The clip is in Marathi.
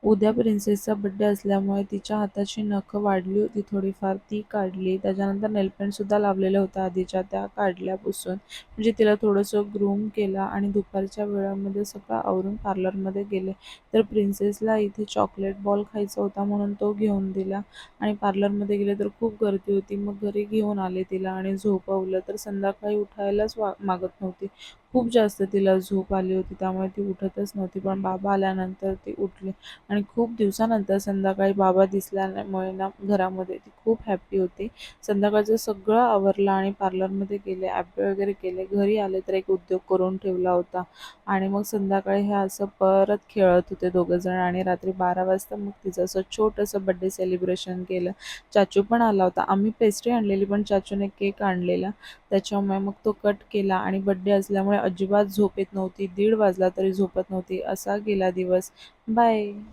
उद्या प्रिन्सेसचा बड्डे असल्यामुळे तिच्या हाताची नखं वाढली होती थोडीफार, ती काढली. त्याच्यानंतर नेलपेंटसुद्धा लावलेल्या होत्या आधीच्या, त्या काढल्या पुसून. म्हणजे तिला थोडंसं ग्रूम केलं आणि दुपारच्या वेळामध्ये सगळं आवरून पार्लरमध्ये गेले. तर प्रिन्सेसला इथे चॉकलेट बॉल खायचा होता म्हणून तो घेऊन दिला आणि पार्लरमध्ये गेले तर खूप गर्दी होती. मग घरी घेऊन आले तिला आणि झोपवलं. तर संध्याकाळी उठायलाच मागत नव्हती. खूप जास्त तिला झोप आली होती, त्यामुळे ती उठतच नव्हती. पण बाबा आल्यानंतर ती उठली आणि खूप दिवसानंतर संध्याकाळी बाबा दिसल्यामुळे ना घरामध्ये ती खूप हॅप्पी होती. संध्याकाळचं सगळं आवरलं आणि पार्लरमध्ये गेले, ॲपे वगैरे केले. घरी आले तर एक उद्योग करून ठेवला होता आणि मग संध्याकाळी हे असं परत खेळत होते दोघंजण आणि रात्री 12 वाजता मग तिचं असं छोटंसं बड्डे सेलिब्रेशन केलं. चाचू पण आला होता. आम्ही पेस्ट्री आणलेली पण चाचूने केक आणलेला. त्याच्यामुळे मग तो कट केला आणि बड्डे असल्यामुळे अजिबात झोप येत नव्हती. 1:30 वाजला तरी झोपत नव्हती. असा गेला दिवस. बाय.